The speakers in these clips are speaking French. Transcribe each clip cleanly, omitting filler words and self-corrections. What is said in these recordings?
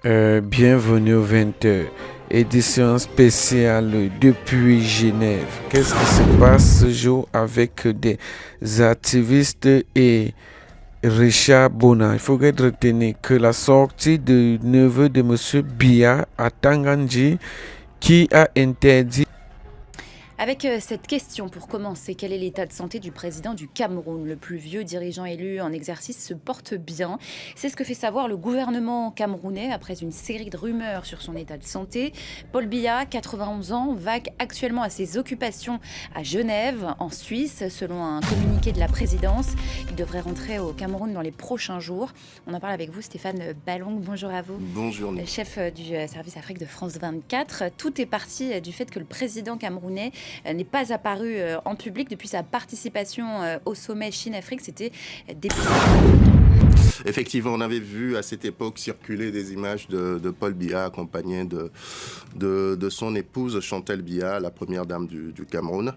Bienvenue au 20h, édition spéciale depuis Genève. Qu'est-ce qui se passe ce jour avec des activistes et Richard Bona? Il faudrait retenir que la sortie du neveu de M. Biya à Tangandji qui a interdit. Avec cette question pour commencer, quel est l'état de santé du président du Cameroun? Le plus vieux dirigeant élu en exercice se porte bien. C'est ce que fait savoir le gouvernement camerounais après une série de rumeurs sur son état de santé. Paul Biya, 91 ans, vague actuellement à ses occupations à Genève, en Suisse, selon un communiqué de la présidence. Il devrait rentrer au Cameroun dans les prochains jours. On en parle avec vous, Stéphane Ballong. Bonjour à vous. Bonjour. Chef du service Afrique de France 24. Tout est parti du fait que le président camerounais n'est pas apparu en public depuis sa participation au sommet Chine-Afrique. C'était début. Effectivement, on avait vu à cette époque circuler des images de Paul Biya accompagné de son épouse Chantal Biya, la première dame du Cameroun.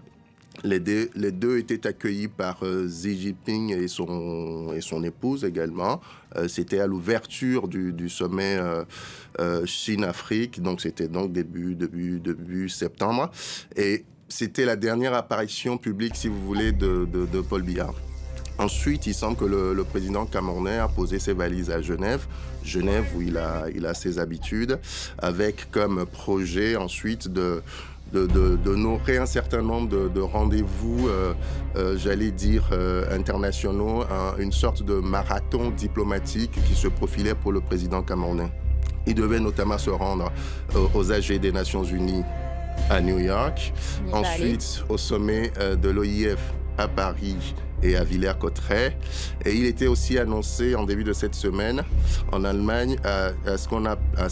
Les deux étaient accueillis par Xi Jinping et son épouse également. C'était à l'ouverture du sommet Chine-Afrique, donc c'était donc début septembre. Et c'était la dernière apparition publique, si vous voulez, de Paul Biya. Ensuite, il semble que le président camerounais a posé ses valises à Genève où il a ses habitudes, avec comme projet ensuite d'honorer un certain nombre de rendez-vous, j'allais dire, internationaux, une sorte de marathon diplomatique qui se profilait pour le président camerounais. Il devait notamment se rendre aux AG des Nations Unies à New York, ensuite au sommet de l'OIF à Paris et à Villers-Cotterêts. Et il était aussi annoncé en début de cette semaine en Allemagne à ce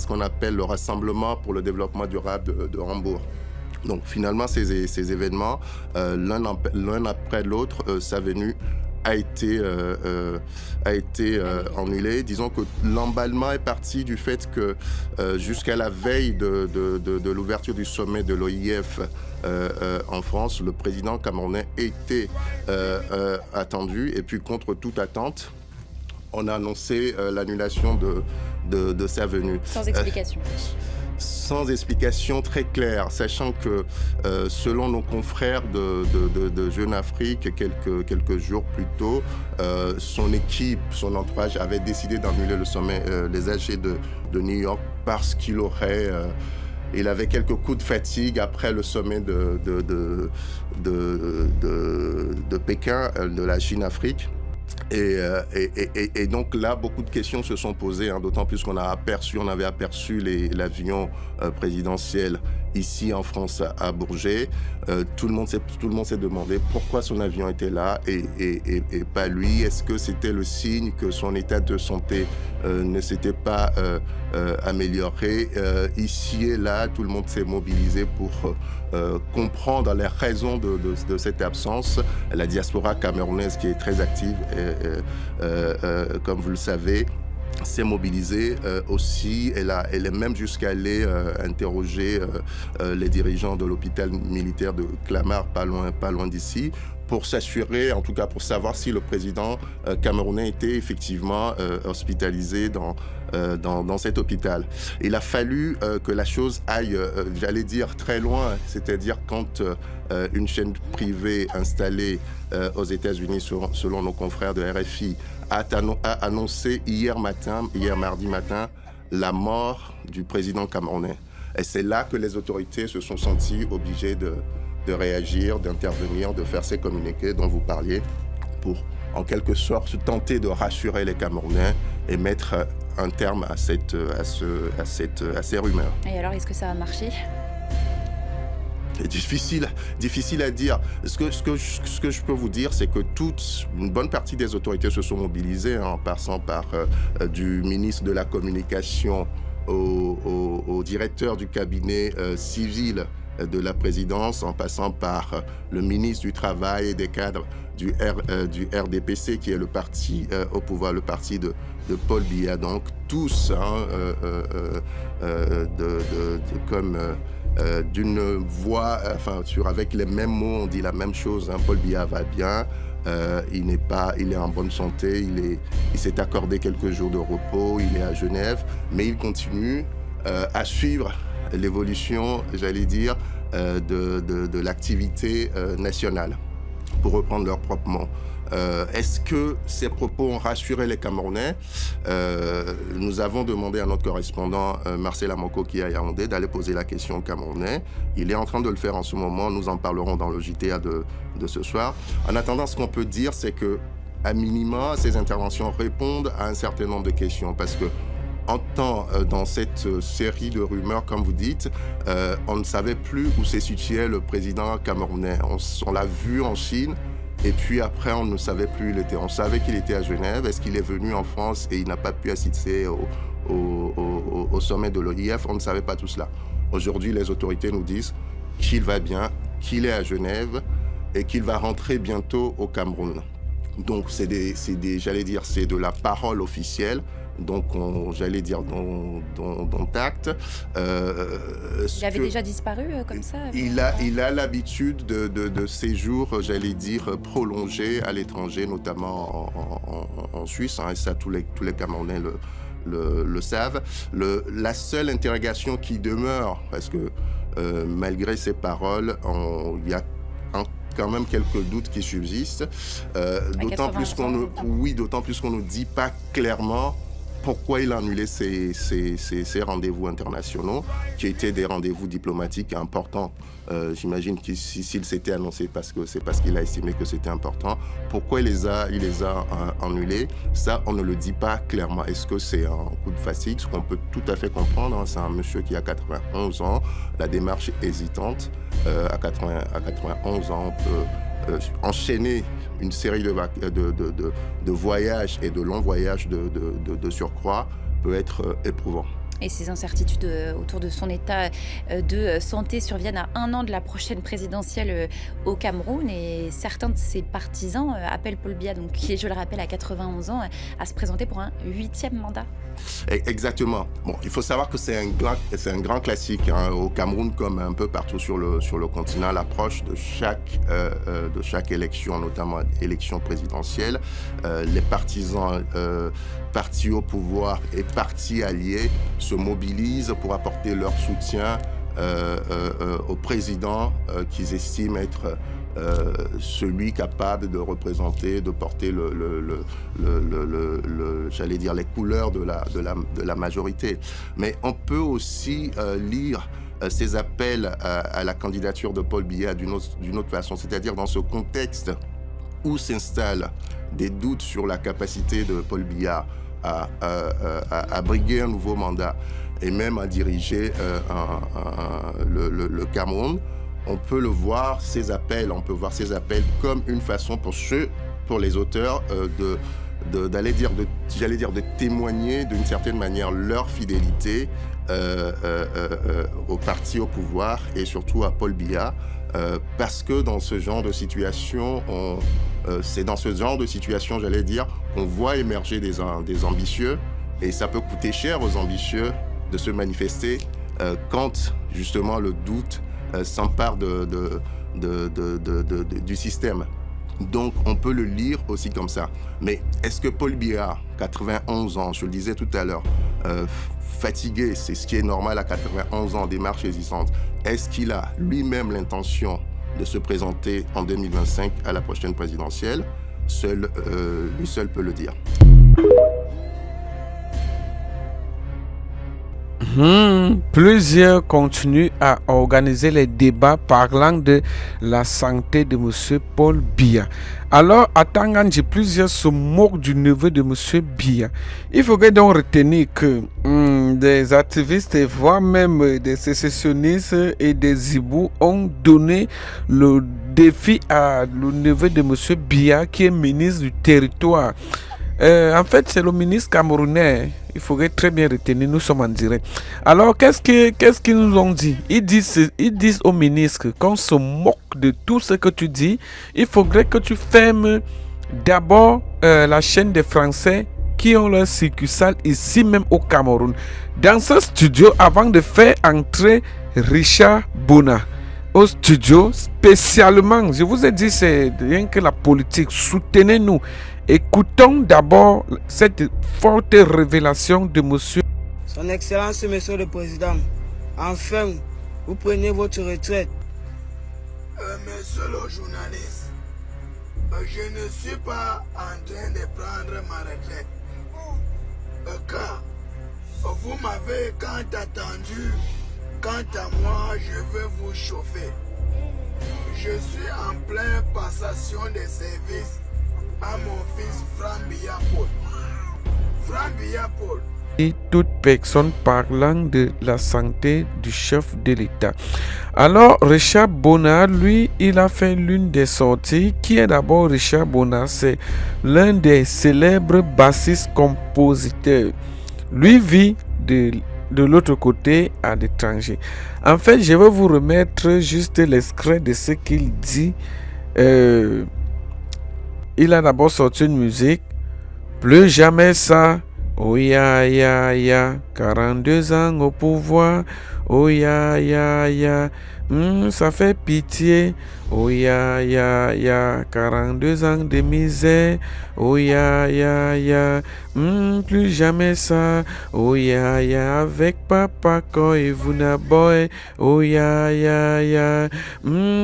qu'on appelle le Rassemblement pour le développement durable de Hambourg. Donc finalement, ces événements, l'un après l'autre, sa venue a été annulé. Disons que l'emballement est parti du fait que jusqu'à la veille de l'ouverture du sommet de l'OIF en France, le président camerounais était attendu. Et puis contre toute attente, on a annoncé l'annulation de sa venue. Sans explication. Sans explication très claire, sachant que selon nos confrères de Jeune Afrique, quelques jours plus tôt, son équipe, son entourage avait décidé d'annuler le sommet, les AG de New York, parce qu'il avait quelques coups de fatigue après le sommet de Pékin, de la Chine-Afrique. Et donc là, beaucoup de questions se sont posées, d'autant plus qu'on avait aperçu l'avion présidentiel ici en France à Bourget. Tout le monde s'est demandé pourquoi son avion était là et pas lui. Est-ce que c'était le signe que son état de santé ne s'était pas amélioré? Ici et là, tout le monde s'est mobilisé pour comprendre les raisons de cette absence. La diaspora camerounaise, qui est très active, comme vous le savez, s'est mobilisée aussi. Elle est même jusqu'à aller interroger les dirigeants de l'hôpital militaire de Clamart, pas loin d'ici, pour s'assurer, en tout cas pour savoir si le président camerounais était effectivement hospitalisé dans cet hôpital. Il a fallu que la chose aille, j'allais dire, très loin, c'est-à-dire quand une chaîne privée installée aux États-Unis, selon nos confrères de RFI, a annoncé hier mardi matin, la mort du président camerounais. Et c'est là que les autorités se sont senties obligées de réagir, d'intervenir, de faire ces communiqués dont vous parliez, pour en quelque sorte tenter de rassurer les Camerounais et mettre un terme à ces rumeurs. Et alors, est-ce que ça a marché ? C'est difficile à dire. Ce que je peux vous dire, c'est que une bonne partie des autorités se sont mobilisées, en passant par du ministre de la Communication au directeur du cabinet civil de la présidence, en passant par le ministre du Travail et des cadres du RDPC, qui est le parti au pouvoir, le parti de Paul Biya. Donc tous, d'une voix, avec les mêmes mots, on dit la même chose. Paul Biya va bien. il est en bonne santé, il s'est accordé quelques jours de repos, il est à Genève, mais il continue à suivre l'évolution, j'allais dire, de l'activité nationale, pour reprendre leur propre mot. Est-ce que ces propos ont rassuré les Camerounais? Nous avons demandé à notre correspondant Marcel Amoko qui est à Yaoundé d'aller poser la question aux Camerounais. Il est en train de le faire en ce moment. Nous en parlerons dans le JTA de ce soir. En attendant, ce qu'on peut dire, c'est que à minima, ces interventions répondent à un certain nombre de questions parce que dans cette série de rumeurs, comme vous dites, on ne savait plus où se situait le président camerounais. On l'a vu en Chine. Et puis après, on ne savait plus où il était. On savait qu'il était à Genève. Est-ce qu'il est venu en France et il n'a pas pu assister au sommet de l'OIF? On ne savait pas tout cela. Aujourd'hui, les autorités nous disent qu'il va bien, qu'il est à Genève et qu'il va rentrer bientôt au Cameroun. Donc, c'est de la parole officielle. Donc, j'allais dire, dont acte. Il avait déjà disparu comme ça? Il a l'habitude de séjours, j'allais dire, prolongés à l'étranger, notamment en Suisse, et ça, tous les Camerounais le savent. La seule interrogation qui demeure, parce que malgré ces paroles, il y a quand même quelques doutes qui subsistent, d'autant plus qu'on ne dit pas clairement pourquoi il a annulé ces rendez-vous internationaux, qui étaient des rendez-vous diplomatiques importants. J'imagine que s'il s'était annoncé c'est parce qu'il a estimé que c'était important. Pourquoi il les a annulés? Ça, on ne le dit pas clairement. Est-ce que c'est un coup de fatigue? Ce qu'on peut tout à fait comprendre, hein, c'est un monsieur qui a 91 ans. La démarche est hésitante. À 91 ans, on peut enchaîner une série de voyages et de longs voyages de surcroît peut être éprouvant. Et ces incertitudes autour de son état de santé surviennent à 1 an de la prochaine présidentielle au Cameroun. Et certains de ses partisans appellent Paul Biya, donc, qui est, je le rappelle, à 91 ans, à se présenter pour un 8e mandat. Exactement. Bon, il faut savoir que c'est un grand classique, hein, au Cameroun comme un peu partout sur le continent, l'approche de chaque élection, notamment élection présidentielle. Les partisans, partis au pouvoir et partis alliés se mobilisent pour apporter leur soutien au président qu'ils estiment être celui capable de représenter, de porter j'allais dire, les couleurs de la majorité. Mais on peut aussi lire ces appels à la candidature de Paul Biya d'une autre façon, c'est-à-dire dans ce contexte où s'installent des doutes sur la capacité de Paul Biya à briguer un nouveau mandat et même à diriger le Cameroun. On peut voir ces appels comme une façon pour les auteurs de témoigner d'une certaine manière leur fidélité au parti au pouvoir et surtout à Paul Biya, parce que dans ce genre de situation, c'est dans ce genre de situation, j'allais dire, qu'on voit émerger des ambitieux, et ça peut coûter cher aux ambitieux de se manifester quand justement le doute s'empare du système. Donc, on peut le lire aussi comme ça. Mais est-ce que Paul Biya, 91 ans, je le disais tout à l'heure, fatigué, c'est ce qui est normal à 91 ans, démarche hésitante, est-ce qu'il a lui-même l'intention de se présenter en 2025 à la prochaine présidentielle? Lui seul peut le dire. Plusieurs continuent à organiser les débats parlant de la santé de M. Paul Biya. Alors, à Tangandji, plusieurs se moquent du neveu de M. Biya. Il faudrait donc retenir que des activistes, voire même des sécessionnistes et des Ibou ont donné le défi à le neveu de M. Biya, qui est ministre du territoire. En fait, c'est le ministre camerounais. Il faudrait très bien retenir, nous sommes en direct. Alors, qu'est-ce qu'ils nous ont dit? Ils disent au ministre qu'on se moque de tout ce que tu dis. Il faudrait que tu fermes d'abord la chaîne des Français qui ont leur succursale ici même au Cameroun. Dans ce studio, avant de faire entrer Richard Bona. au studio spécialement. Je vous ai dit, c'est rien que la politique. Soutenez-nous. Écoutons d'abord cette forte révélation de monsieur. Son Excellence, Monsieur le Président, enfin, vous prenez votre retraite. Monsieur le journaliste, je ne suis pas en train de prendre ma retraite. Car vous m'avez quand attendu, quant à moi, je veux vous chauffer. Je suis en pleine passation de service à mon fils Franck Biya Paul. Franck Biya Paul. Et toute personne parlant de la santé du chef de l'État. Alors, Richard Bona, lui, il a fait l'une des sorties. Qui est d'abord Richard Bona? C'est l'un des célèbres bassistes-compositeurs. Lui vit de l'autre côté à l'étranger. En fait, je vais vous remettre juste l'extrait de ce qu'il dit. Il a d'abord sorti une musique. Plus jamais ça. Oh ya ya ya, 42 ans au pouvoir. Oh ya ya ya, ça fait pitié. Oh ya ya ya, 42 ans de misère. Oh ya ya ya, plus jamais ça. Oh ya ya, avec papa quand et vous n'aboyez. Oh ya ya ya,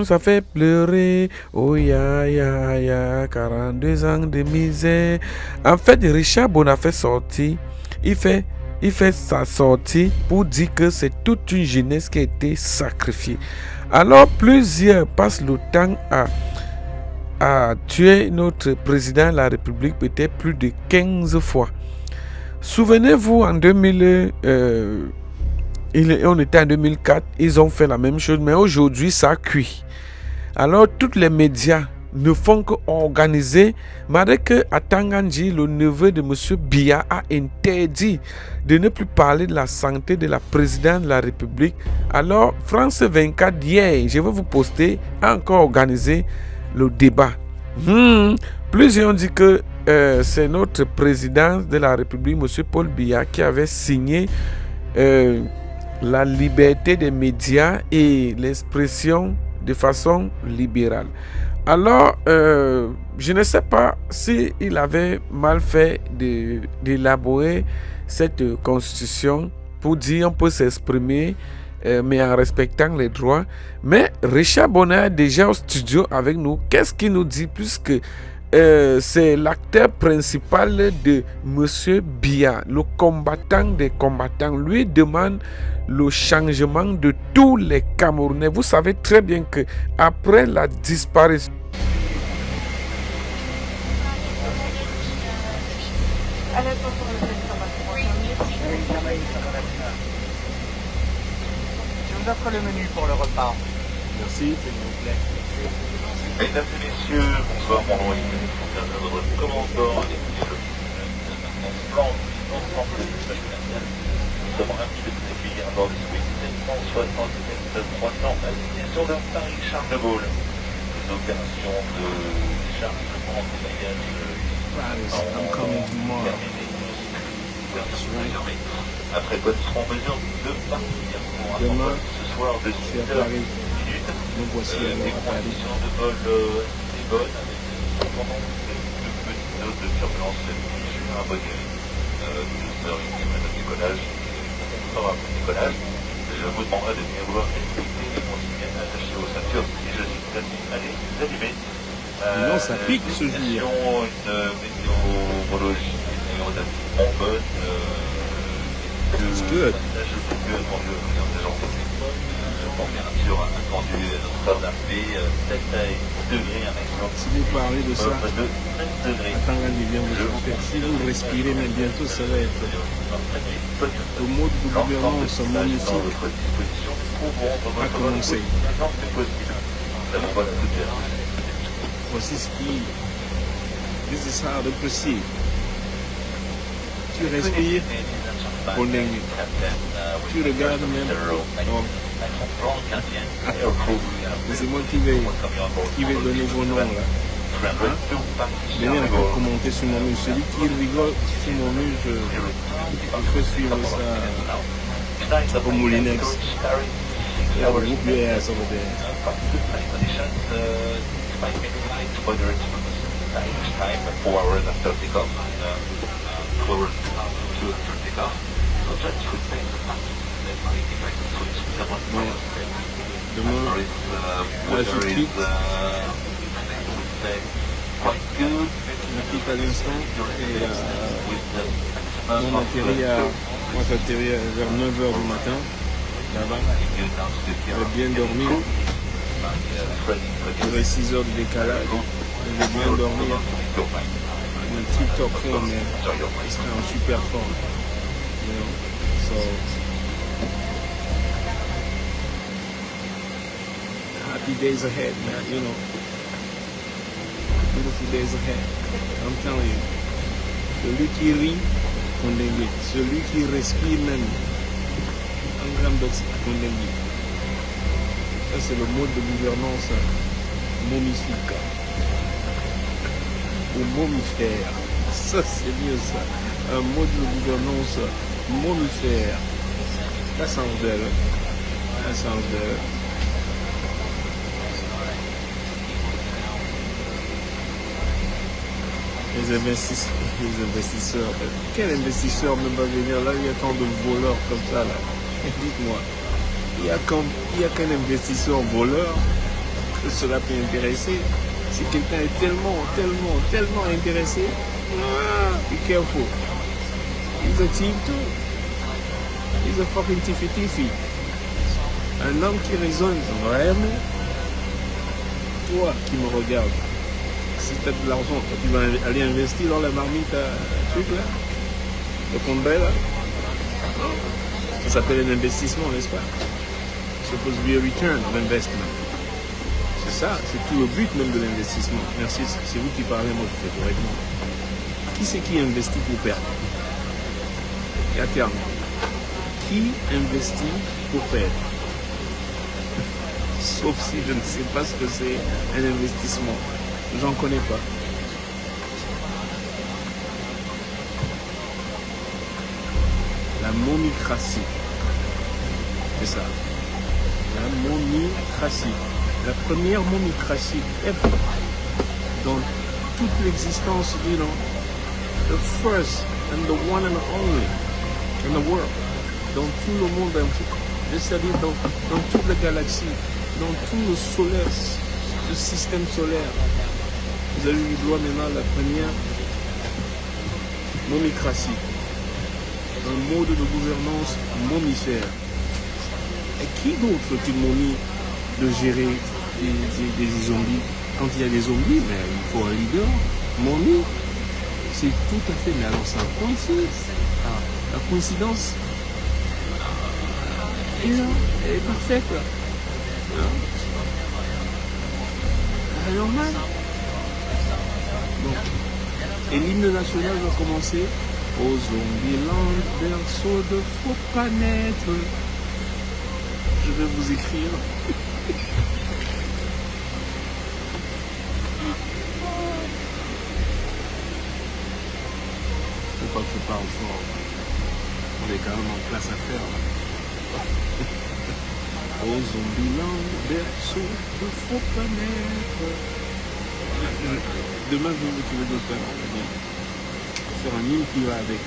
ça fait pleurer. Oh ya ya ya, 42 ans de misère. En fait, Richard Bona fait sortir. Il fait sa sortie pour dire que c'est toute une jeunesse qui a été sacrifiée. Alors plusieurs passent le temps à tuer notre président de la République peut-être plus de 15 fois. Souvenez-vous, en 2000, on était en 2004, ils ont fait la même chose, mais aujourd'hui ça a cuit. Alors tous les médias ne font qu'organiser, malgré que Atangandji, le neveu de M. Biya, a interdit de ne plus parler de la santé de la présidente de la République. Alors, France 24, hier, je vais vous poster, a encore organisé le débat. Plusieurs ont dit que c'est notre président de la République, M. Paul Biya, qui avait signé la liberté des médias et l'expression de façon libérale. Alors, je ne sais pas s'il avait mal fait d'élaborer cette constitution pour dire on peut s'exprimer, mais en respectant les droits. Mais Richard Bona est déjà au studio avec nous. Qu'est-ce qu'il nous dit? Puisque c'est l'acteur principal de M. Biya, le combattant des combattants. Lui demande le changement de tous les Camerounais. Vous savez très bien que après la disparition Je vous offre le menu pour le repas. Merci, s'il vous plaît. Mesdames et messieurs, bonsoir, mon nom est Philippe Fontaine, votre commandant, et le plan de national. Nous sommes ravis de vous accueillir à bord du Swiss 767 300 à destination de Paris-Charles de Gaulle. Les opérations de chargement des bagages I'm coming tomorrow. Après quoi, nous serons en mesure de partir pour un vol ce soir de 6h. Nous voici Les conditions de vol assez bonnes, avec cependant de petites doses de turbulence sur un modèle. 2 heures et demie après le décollage. 4 heures après le décollage. Je vous demanderai de bien vouloir respecter les consignes attachées aux ceintures si je suis amené à les allumer. Non, ça pique ce jour. Une météorologie relativement bonne. It's good. Température attendue Notre-Dame B, 7 degrés, un maximum. Si vous parlez de ça, de 9 degrés. Atangandji vient vous chauffer. Si vous respirez, mais bientôt ça va être le mode de gouvernance magnifique a commencé. Voici ce qui... This is how to proceed. Tu respires, on est. Tu regardes même. Oh. C'est moi qui vais donner vos noms là. Hein? Venez encore commenter sur mon mur. Celui qui rigole sur mon mur, je fais suivre ça au Moulinex. Yeah, we'll whoop your ass over there. Conditions, expecting light weather Irish time, 4 hours after takeoff, 2 hours after takeoff. So just respect the path. Then I think I can switch to someone else. Demain, Weather is, quite good. on quitte à l'instant et on atterrit moi j'atterris vers 9h du matin là-bas. J'ai bien dormi. Il y avait 6 heures de décalage. J'ai bien dormi. Le tip-top forme, mais il serait en super forme. You know? So, happy days ahead, man, you know. Beautiful days ahead. I'm telling you. Celui qui rit, condamné. Celui qui respire même, un gramme d'oxygène, condamné. Ça, c'est le mode de gouvernance momifique. Ou momifère. Ça, c'est mieux ça. Un mode de gouvernance momifère. That sounds better. That sounds better. Les investisseurs. Quel investisseur ne va venir là? Il y a tant de voleurs comme ça là. Dites-moi. Il y a qu'un investisseur voleur que cela peut intéresser. Si quelqu'un est tellement intéressé, be careful. He's a thief too. He's a fucking tiffy. Un homme qui raisonne vraiment. Toi qui me regardes, si tu as de l'argent, tu vas aller investir dans la marmite truc là, le combat là. Ça s'appelle un investissement, n'est-ce pas? Supposed to be a return of investment. C'est ça, c'est tout le but même de l'investissement. Merci, c'est vous qui parlez, moi je fais correctement. Qui c'est qui investit pour perdre? Et à terme, qui investit pour perdre? Sauf si je ne sais pas ce que c'est un investissement. J'en connais pas. La momicratie. C'est ça. La momicratie. La première momicratie ever dans toute l'existence, you know, the first and the one and only in the world, dans tout le monde, c'est-à-dire dans toute la galaxie, dans tout le solaire, le système solaire. Vous avez eu droit maintenant à la première momicratie, un mode de gouvernance momifère. Et qui d'autre que momie de gérer des zombies? Quand il y a des zombies, mais il faut un leader. Momie, c'est tout à fait, mais alors ça coïncide. La coïncidence, elle est parfaite là. C'est normal. Donc, et l'hymne national va commencer. Aux Zombieland, berceau de faut pas naître. Je vais vous écrire. Faut pas que je parle fort. On est quand même en place à faire là. Aux Zombieland, berceau de faut pas naître. Demain, je vais vous trouver d'autres faire un hymne qui va avec.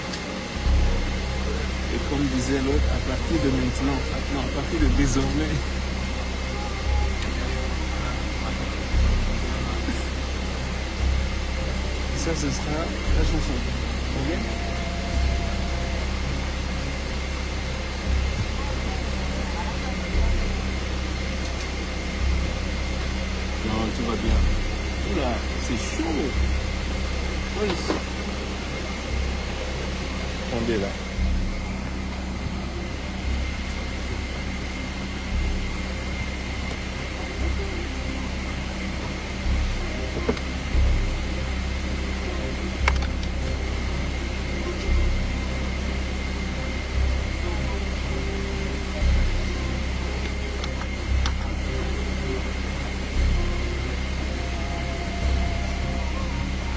Et comme disait l'autre, à partir de maintenant, à partir de désormais, ça ce sera la chanson. Ok? Non, tout va bien. Oula, c'est chaud. Oui. Attendez là.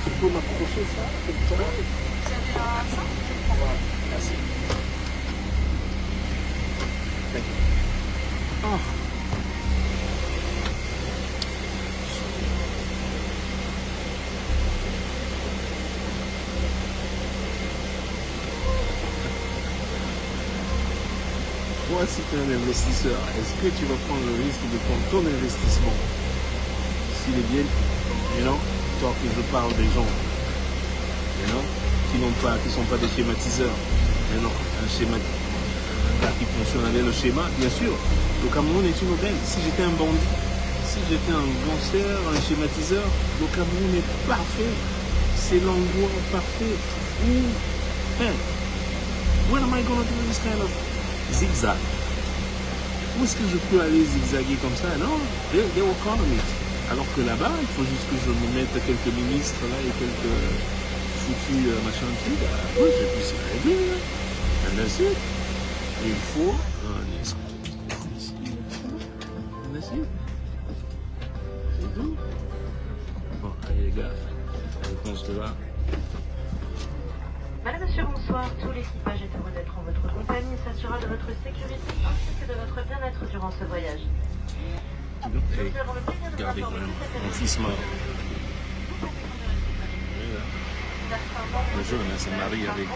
Tu peux m'accrocher ça comme ça? Merci. Thank you. Oh. Toi, si tu es un investisseur, est-ce que tu vas prendre le risque de prendre ton investissement s'il est bien, toi que je parle des gens, qui sont pas des schématiseurs, un schéma qui fonctionne avec le schéma, bien sûr. Le Cameroun est une aubaine. Si j'étais un bandit, si j'étais un gangster, un schématiseur, le Cameroun est parfait. C'est l'endroit parfait. When am I going to do this kind of zigzag? Où est-ce que je peux aller zigzaguer comme ça? Non, they will come on it. Alors que là-bas, il faut juste que je me mette quelques ministres là et quelques foutus machin truc. Oui, je puisse y régler. And that's it. Il faut un esprit. And that's it. C'est tout. Bon, allez les gars, la réponse de là. Madame, monsieur, bonsoir. Tout l'équipage est heureux d'être en votre compagnie et s'assurera de votre sécurité ainsi que de votre bien-être durant ce voyage. Hey, regardez quand même, mon fils m'a... Le jeune s'est marié avec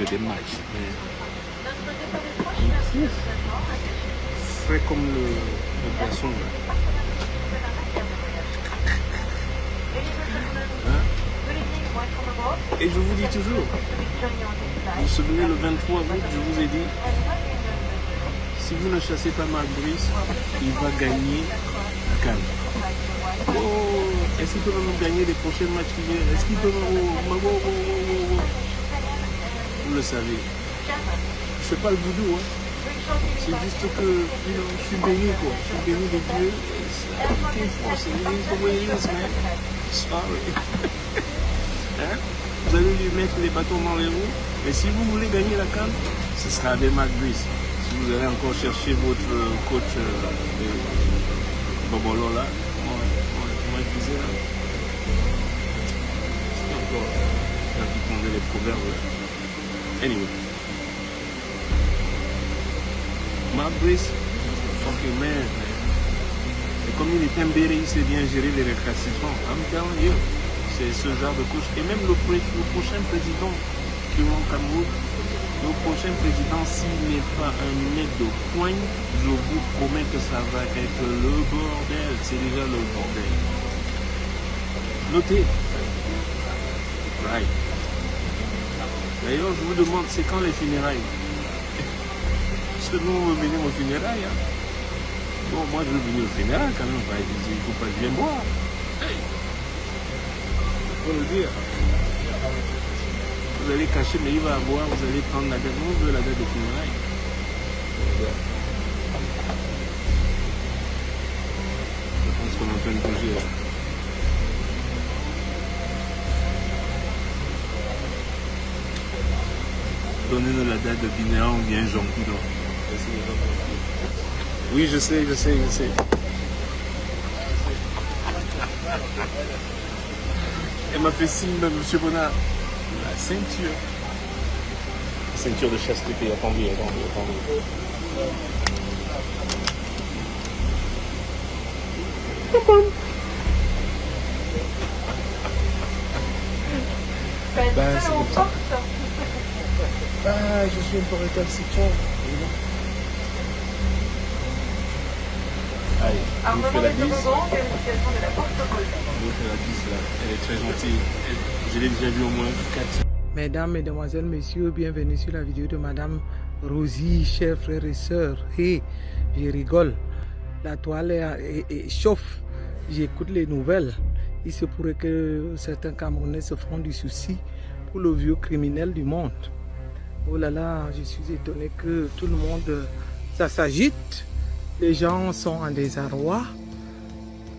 des matchs. Mais... frais comme le poisson. Et je vous dis toujours, vous vous souvenez, le 23 août, je vous ai dit, si vous ne chassez pas Marc Brice, il va gagner la CAN. Oh, est-ce qu'il peut même gagner les prochains matchs qui viennent? Est-ce qu'il peut Vous le savez. Je fais pas le voodoo, hein. C'est juste que je suis béni, quoi. Je suis béni de Dieu. C'est the way it is, man. Sorry. Hein? Vous allez lui mettre les bâtons dans les roues. Mais si vous voulez gagner la CAN, ce sera avec Marc Brice. Si vous allez encore chercher votre coach Bobolo là, comment il faisait là? C'était encore là qui prendait les proverbes là. Anyway. Marc Brice, fucking man. Et comme il est imbéré, il sait bien gérer les récalcitrants. I'm telling you. C'est ce genre de coach. Et même le prochain président du Cameroun, le prochain président, s'il n'est pas un mec de poigne, je vous promets que ça va être le bordel. C'est déjà le bordel. Notez. Right. D'ailleurs, je vous demande, c'est quand les funérailles? Parce que nous, on veut venir aux funérailles. Hein. Bon, moi, je veux venir aux funérailles quand même. Il ne faut pas que je vienne boire. Hey. Faut le dire. Vous allez cacher, mais il va avoir, vous allez prendre la date. On veut la date de funérailles. Je pense qu'on est en train de bouger là. Donnez-nous la date de funérailles, on vient gentil. Oui, je sais. Elle m'a fait signe, M. Bonnard. La ceinture. La ceinture de chasteté. Attendez. Ben, c'est bon. Ah, je suis un peu récalcitrant. Allez, je vous fais la bise. Elle est très gentille. Je l'ai déjà vue au moins 4. Mesdames, Mesdemoiselles, Messieurs, bienvenue sur la vidéo de Madame Rosie, chers frères et sœurs. Hey, je rigole. La toile est chauffe. J'écoute les nouvelles. Il se pourrait que certains Camerounais se font du souci pour le vieux criminel du monde. Oh là là, je suis étonné que tout le monde, ça s'agite. Les gens sont en désarroi.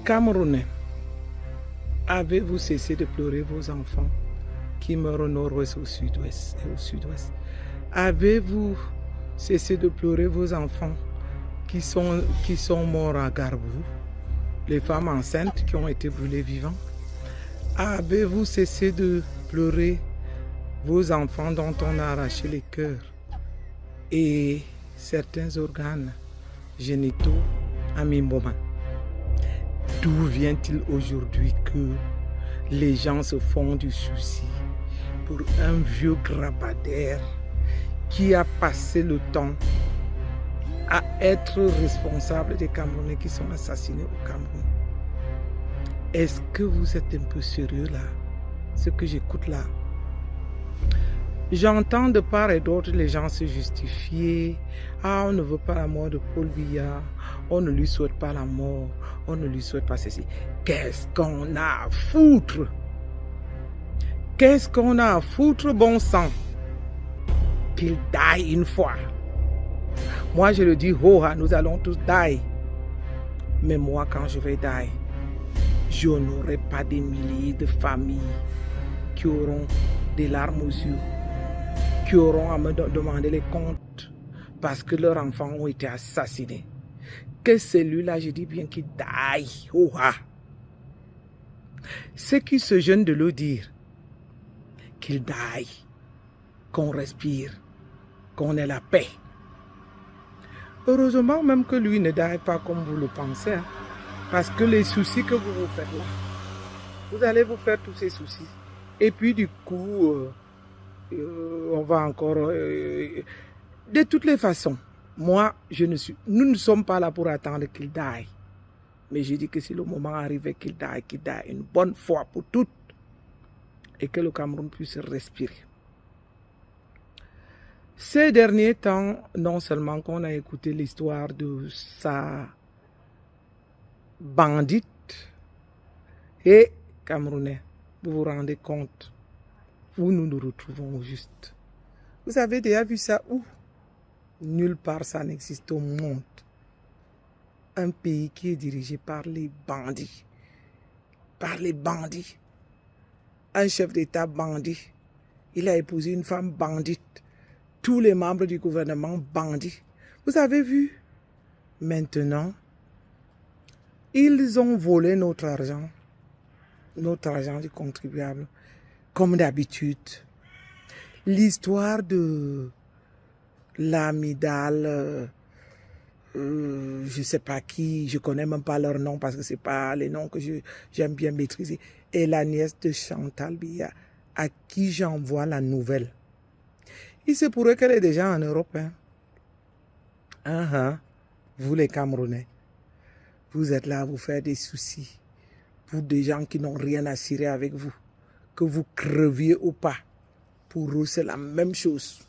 Camerounais, avez-vous cessé de pleurer vos enfants qui meurent au nord-ouest, au sud-ouest et au sud-ouest? Avez-vous cessé de pleurer vos enfants qui sont morts à Garbou, les femmes enceintes qui ont été brûlées vivantes? Avez-vous cessé de pleurer vos enfants dont on a arraché les cœurs et certains organes génitaux à Mimboman? D'où vient-il aujourd'hui que les gens se font du souci pour un vieux grabataire qui a passé le temps à être responsable des Camerounais qui sont assassinés au Cameroun. Est-ce que vous êtes un peu sérieux là? Ce que j'écoute là. J'entends de part et d'autre les gens se justifier. Ah, on ne veut pas la mort de Paul Biya. On ne lui souhaite pas la mort. On ne lui souhaite pas ceci. Qu'est-ce qu'on a à foutre? Qu'est-ce qu'on a à foutre, bon sang? Qu'il die une fois. Moi, je le dis, oh, nous allons tous die. Mais moi, quand je vais die, je n'aurai pas des milliers de familles qui auront des larmes aux yeux, qui auront à me demander les comptes parce que leurs enfants ont été assassinés. Que celui-là, je dis bien qu'il die. Oh, ceux qui se gênent de le dire, qu'il die, qu'on respire, qu'on ait la paix. Heureusement même que lui ne die pas comme vous le pensez. Hein, parce que les soucis que vous vous faites là, vous allez vous faire tous ces soucis. Et puis du coup, on va encore... de toutes les façons, moi, nous ne sommes pas là pour attendre qu'il die. Mais je dis que si le moment arrive qu'il die une bonne fois pour toutes, et que le Cameroun puisse respirer. Ces derniers temps, non seulement qu'on a écouté l'histoire de sa bandite et Camerounais, vous vous rendez compte où nous nous retrouvons au juste. Vous avez déjà vu ça où? Nulle part ça n'existe au monde. Un pays qui est dirigé par les bandits. Par les bandits. Un chef d'État bandit. Il a épousé une femme bandite. Tous les membres du gouvernement bandits. Vous avez vu? Maintenant, ils ont volé notre argent du contribuable, comme d'habitude. L'histoire de l'amidale, je ne sais pas qui, je ne connais même pas leur nom parce que ce n'est pas les noms que j'aime bien maîtriser, et la nièce de Chantal Biya, à qui j'envoie la nouvelle. Il se pourrait qu'elle est déjà en Europe. Hein? Vous les Camerounais, vous êtes là à vous faire des soucis pour des gens qui n'ont rien à cirer avec vous. Que vous creviez ou pas, pour eux c'est la même chose.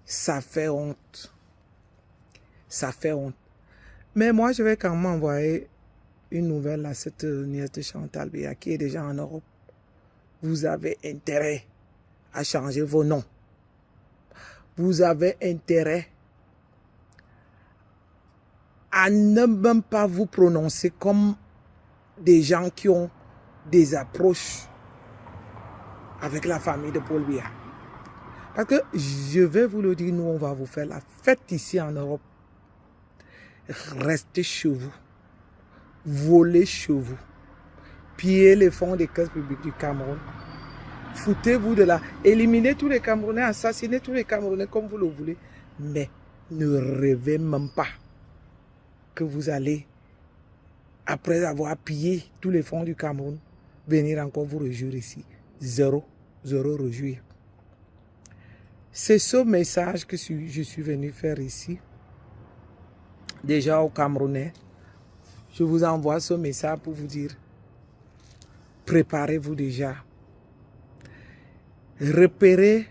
Ça fait honte. Ça fait honte. Mais moi je vais quand même envoyer une nouvelle à cette nièce de Chantal Biya qui est déjà en Europe. Vous avez intérêt à changer vos noms. Vous avez intérêt à ne même pas vous prononcer comme des gens qui ont des approches avec la famille de Paul Biya. Parce que je vais vous le dire, nous on va vous faire la fête ici en Europe. Restez chez vous. Volez chez vous. Pillez les fonds des caisses publiques du Cameroun. Foutez-vous de là. Éliminez tous les Camerounais, assassinez tous les Camerounais comme vous le voulez. Mais ne rêvez même pas que vous allez, après avoir pillé tous les fonds du Cameroun, venir encore vous réjouir ici. Zéro réjouir. C'est ce message que je suis venu faire ici. Déjà aux Camerounais, je vous envoie ce message pour vous dire, préparez-vous déjà. Repérez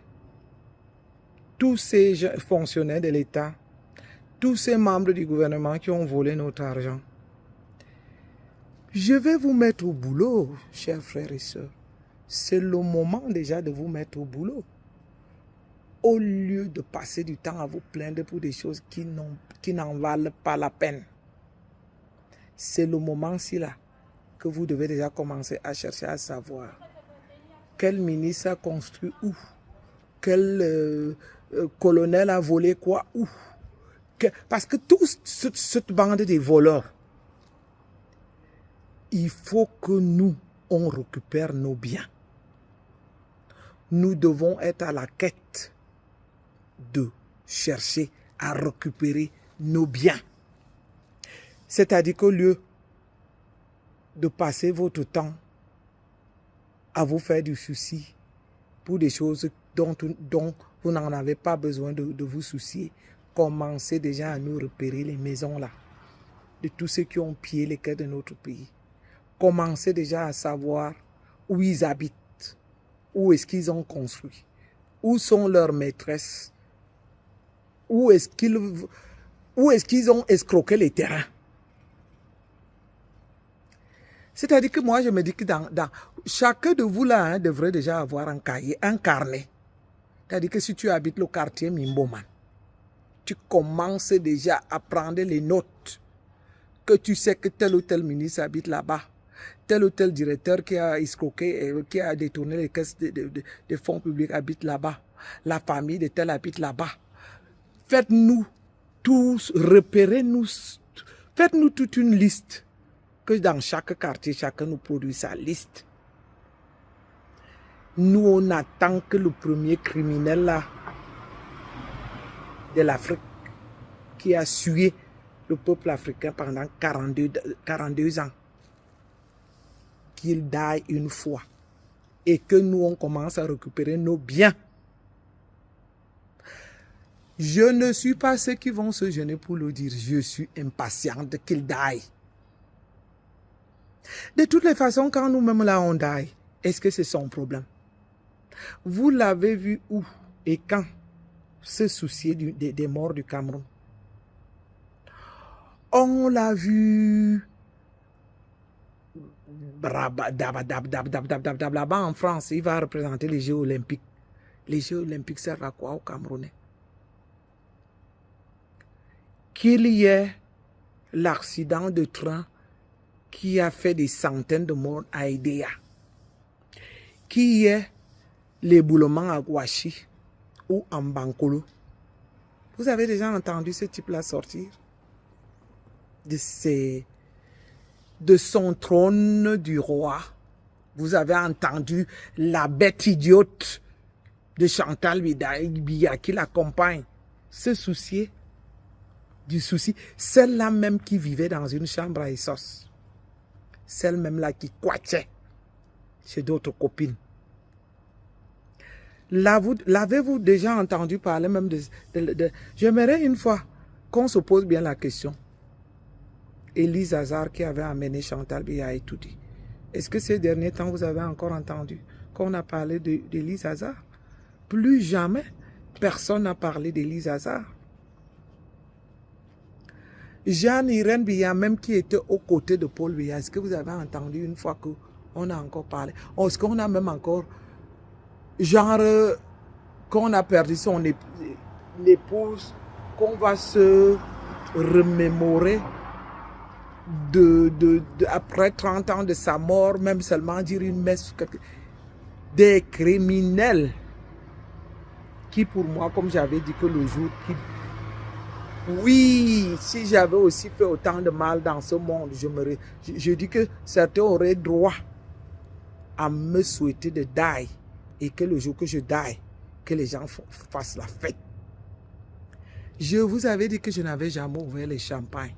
tous ces fonctionnaires de l'État, tous ces membres du gouvernement qui ont volé notre argent. Je vais vous mettre au boulot, chers frères et sœurs. C'est le moment déjà de vous mettre au boulot. Au lieu de passer du temps à vous plaindre pour des choses qui n'en valent pas la peine. C'est le moment-ci là que vous devez déjà commencer à chercher à savoir quel ministre a construit où, quel colonel a volé quoi où. Parce que toute cette bande de voleurs, il faut que nous, on récupère nos biens. Nous devons être à la quête de chercher à récupérer nos biens. C'est-à-dire qu'au lieu de passer votre temps à vous faire du souci pour des choses dont Vous n'en avez pas besoin de vous soucier. Commencez déjà à nous repérer les maisons là, de tous ceux qui ont pillé les quais de notre pays. Commencez déjà à savoir où ils habitent, où est-ce qu'ils ont construit, où sont leurs maîtresses, où est-ce qu'ils ont escroqué les terrains. C'est-à-dire que moi, je me dis que dans chacun de vous là hein, devrait déjà avoir un cahier, un carnet. C'est-à-dire que si tu habites le quartier Mimboman, tu commences déjà à prendre les notes, que tu sais que tel ou tel ministre habite là-bas, tel ou tel directeur qui a escroqué, qui a détourné les caisses de fonds publics habite là-bas, la famille de tel habite là-bas. Faites-nous tous, repérez-nous, faites-nous toute une liste, que dans chaque quartier, chacun nous produit sa liste. Nous, on attend que le premier criminel là, de l'Afrique, qui a sué le peuple africain pendant 42 ans, qu'il daille une fois et que nous, on commence à récupérer nos biens. Je ne suis pas ceux qui vont se gêner pour le dire. Je suis impatiente qu'il daille. De toutes les façons, quand nous-mêmes là, on daille, est-ce que c'est son problème? Vous l'avez vu où et quand se soucier des morts du Cameroun? On l'a vu là-bas en France. Il va représenter les Jeux Olympiques. Les Jeux Olympiques servent à quoi aux Camerounais? Qu'il y ait l'accident de train qui a fait des centaines de morts à Edea. Qu'il y ait l'éboulement à Gouachi ou en Bankolo. Vous avez déjà entendu ce type-là sortir de son trône du roi? Vous avez entendu la bête idiote de Chantal Biya qui l'accompagne se soucier du souci? Celle-là même qui vivait dans une chambre à Essos. Celle même là qui quatchait chez d'autres copines. L'avez-vous déjà entendu parler même de j'aimerais une fois qu'on se pose bien la question. Élise Hazard qui avait amené Chantal Biya et tout dit. Est-ce que ces derniers temps, vous avez encore entendu qu'on a parlé d'Élise Hazard? Plus jamais, personne n'a parlé d'Élise Hazard. Jeanne-Irène Biya, même qui était aux côtés de Paul Biya, est-ce que vous avez entendu une fois qu'on a encore parlé? Est-ce qu'on a même encore, genre, qu'on a perdu son épouse, qu'on va se remémorer après 30 ans de sa mort, même seulement dire une messe, des criminels qui pour moi, comme j'avais dit que le jour qui... Oui, si j'avais aussi fait autant de mal dans ce monde, je dis que certains auraient droit à me souhaiter de die et que le jour que je die, que les gens fassent la fête. Je vous avais dit que je n'avais jamais ouvert les champagnes.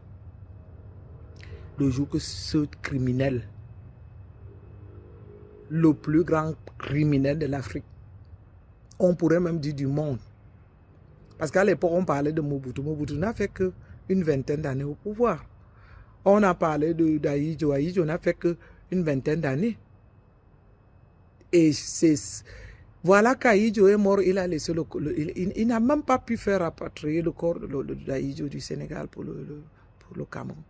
Le jour que ce criminel, le plus grand criminel de l'Afrique, on pourrait même dire du monde, parce qu'à l'époque on parlait de Mobutu. Mobutu n'a fait qu'une vingtaine d'années au pouvoir. On a parlé d'Ahidjo. Ahidjo n'a fait qu'une vingtaine d'années. Et voilà qu'Ahidjo est mort, il a laissé il n'a même pas pu faire rapatrier le corps d'Ahidjo du Sénégal pour le Cameroun.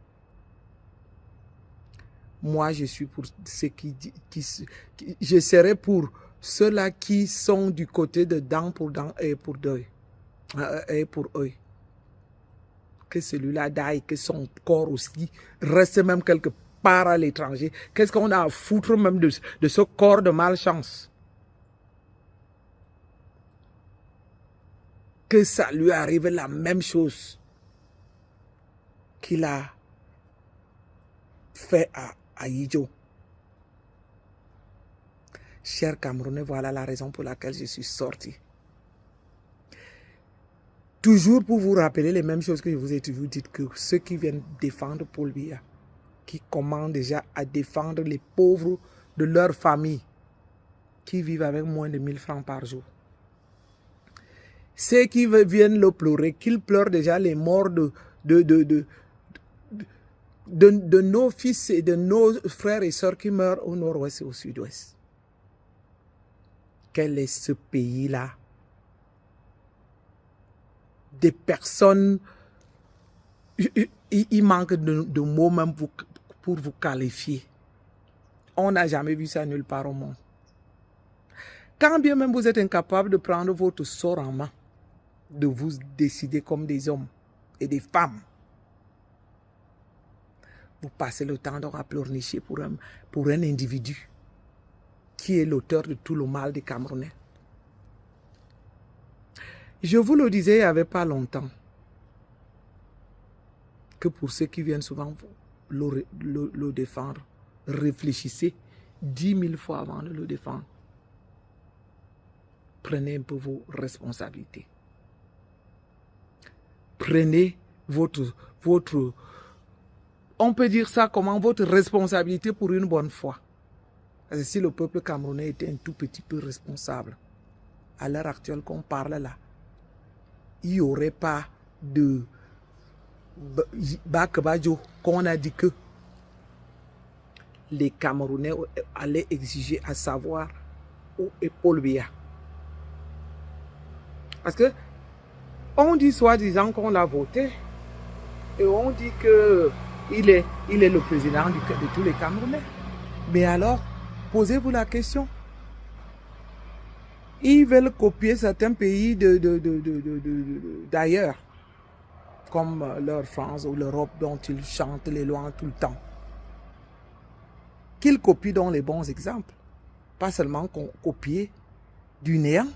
Moi, je suis pour ceux je serai pour ceux-là qui sont du côté de dent pour dent et pour deuil. Et pour eux. Que celui-là daille, que son corps aussi reste même quelque part à l'étranger. Qu'est-ce qu'on a à foutre même de ce corps de malchance? Que ça lui arrive la même chose qu'il a fait à Ahidjo. Chers Camerounais, voilà la raison pour laquelle je suis sorti. Toujours pour vous rappeler les mêmes choses que je vous ai toujours dites, que ceux qui viennent défendre Paul Biya, qui commencent déjà à défendre les pauvres de leur famille, qui vivent avec moins de 1000 francs par jour. Ceux qui viennent le pleurer, qu'ils pleurent déjà les morts de nos fils et de nos frères et sœurs qui meurent au nord-ouest et au sud-ouest. Quel est ce pays-là? Des personnes, il manque de mots même pour vous qualifier. On n'a jamais vu ça nulle part au monde. Quand bien même vous êtes incapable de prendre votre sort en main, de vous décider comme des hommes et des femmes, vous passez le temps à pleurnicher pour un individu qui est l'auteur de tout le mal des Camerounais. Je vous le disais il n'y avait pas longtemps que pour ceux qui viennent souvent le défendre, réfléchissez 10 000 fois avant de le défendre. Prenez un peu vos responsabilités. Prenez votre, on peut dire ça comment, votre responsabilité pour une bonne fois. Parce que si le peuple camerounais était un tout petit peu responsable, à l'heure actuelle qu'on parle là, il n'y aurait pas de Bakbajo qu'on a dit que les Camerounais allaient exiger à savoir où est Paul Biya. Parce que on dit soi-disant qu'on l'a voté et on dit qu'il est le président de tous les Camerounais. Mais alors, posez-vous la question. Ils veulent copier certains pays d'ailleurs, comme leur France ou l'Europe dont ils chantent les lois tout le temps. Qu'ils copient donc les bons exemples, pas seulement copier du néant.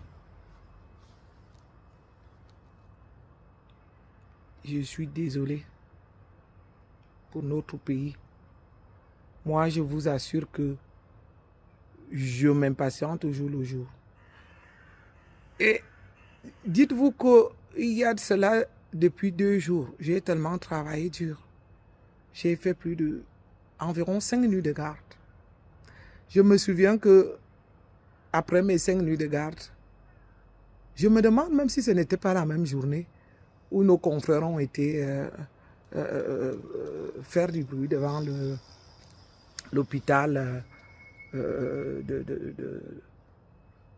Je suis désolé pour notre pays. Moi, je vous assure que je m'impatiente au jour le jour. Et dites-vous qu'il y a de cela depuis 2 jours. J'ai tellement travaillé dur. J'ai fait environ 5 nuits de garde. Je me souviens que après mes 5 nuits de garde, je me demande même si ce n'était pas la même journée où nos confrères ont été faire du bruit devant l'hôpital de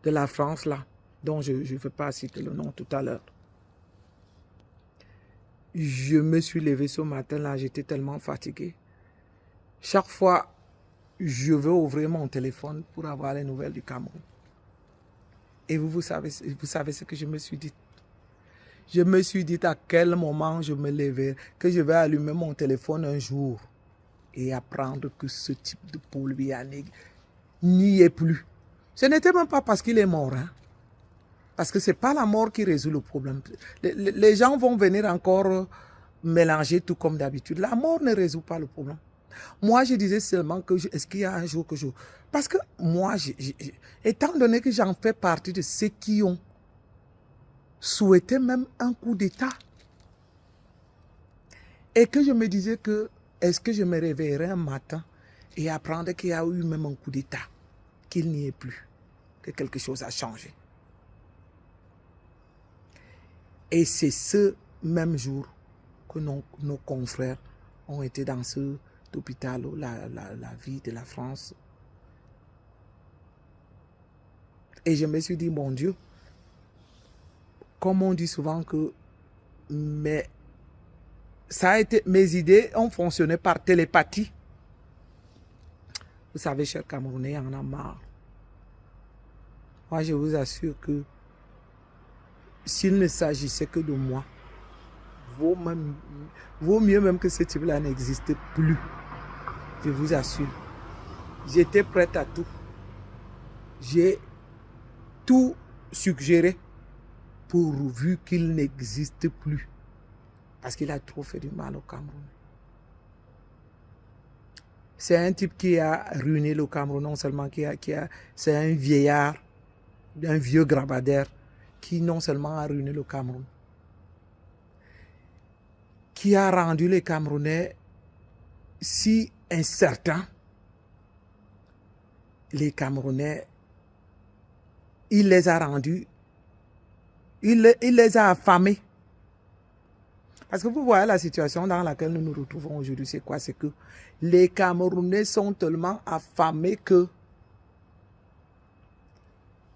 la France, là, dont je ne vais pas citer le nom tout à l'heure. Je me suis levé ce matin-là, j'étais tellement fatigué. Chaque fois, je veux ouvrir mon téléphone pour avoir les nouvelles du Cameroun. Et vous savez ce que je me suis dit. Je me suis dit à quel moment je me levais, que je vais allumer mon téléphone un jour et apprendre que ce type de Paul Biya n'y est plus. Ce n'était même pas parce qu'il est mort, hein. Parce que ce n'est pas la mort qui résout le problème. Les gens vont venir encore mélanger tout comme d'habitude. La mort ne résout pas le problème. Moi, je disais seulement que est-ce qu'il y a un jour que je... Parce que moi, étant donné que j'en fais partie de ceux qui ont souhaité même un coup d'État, et que je me disais que est-ce que je me réveillerai un matin et apprendre qu'il y a eu même un coup d'État, qu'il n'y est plus, que quelque chose a changé. Et c'est ce même jour que nos confrères ont été dans cet hôpital, la vie de la France. Et je me suis dit, mon Dieu, comme on dit souvent que mes idées ont fonctionné par télépathie. Vous savez, chers Camerounais, il y en a marre. Moi, je vous assure que s'il ne s'agissait que de moi, vaut mieux même que ce type-là n'existe plus. Je vous assure. J'étais prête à tout. J'ai tout suggéré pourvu qu'il n'existe plus. Parce qu'il a trop fait du mal au Cameroun. C'est un type qui a ruiné le Cameroun, non seulement c'est un vieillard, un vieux grabadère, qui non seulement a ruiné le Cameroun, qui a rendu les Camerounais si incertains. Les Camerounais, il les a rendus Il les a affamés. Parce que vous voyez la situation dans laquelle nous nous retrouvons aujourd'hui, c'est quoi? C'est que les Camerounais sont tellement affamés que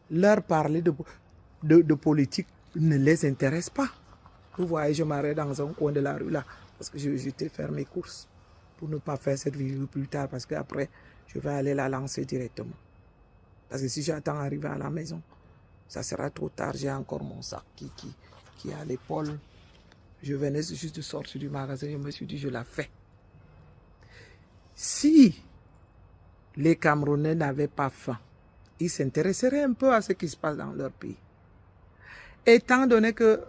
leur parler de politique ne les intéresse pas. Vous voyez, je m'arrête dans un coin de la rue là, parce que j'étais faire mes courses pour ne pas faire cette vidéo plus tard, parce qu'après, je vais aller la lancer directement. Parce que si j'attends arriver à la maison, ça sera trop tard. J'ai encore mon sac qui est à l'épaule. Je venais juste de sortir du magasin, je me suis dit, je la fais. Si les Camerounais n'avaient pas faim, ils s'intéresseraient un peu à ce qui se passe dans leur pays. Étant donné que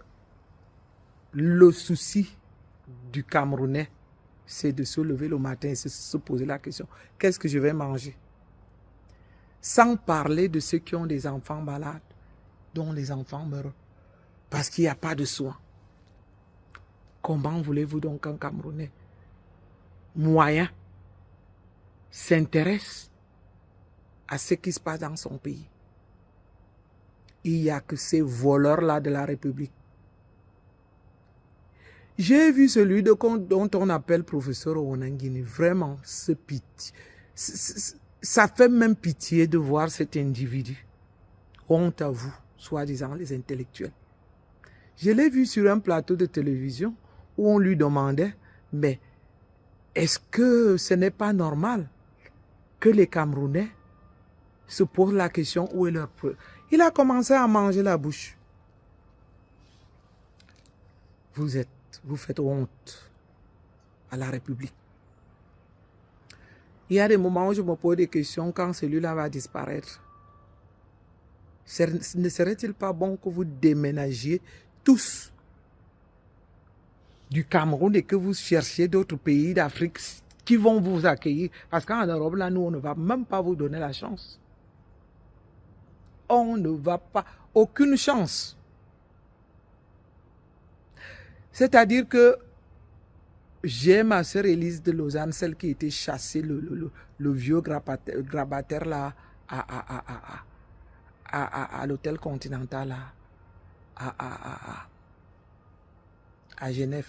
le souci du Camerounais, c'est de se lever le matin et se poser la question, qu'est-ce que je vais manger? Sans parler de ceux qui ont des enfants malades, dont les enfants meurent, parce qu'il n'y a pas de soins. Comment voulez-vous donc qu'un Camerounais moyen s'intéresse à ce qui se passe dans son pays? Il n'y a que ces voleurs-là de la République. J'ai vu celui dont on appelle professeur Onangini. Vraiment, ce pitié. Ça fait même pitié de voir cet individu. Honte à vous, soi-disant les intellectuels. Je l'ai vu sur un plateau de télévision où on lui demandait, mais est-ce que ce n'est pas normal que les Camerounais se posent la question où est leur preuve? Il a commencé à manger la bouche. Vous faites honte à la République. Il y a des moments où je me pose des questions quand celui-là va disparaître. Ne serait-il pas bon que vous déménagiez tous du Cameroun et que vous cherchiez d'autres pays d'Afrique qui vont vous accueillir? Parce qu'en Europe, là, nous, on ne va même pas vous donner la chance. On ne va pas, aucune chance. C'est-à-dire que j'ai ma sœur Élise de Lausanne, celle qui était chassée, le vieux grabataire là, à l'hôtel Continental là, à Genève.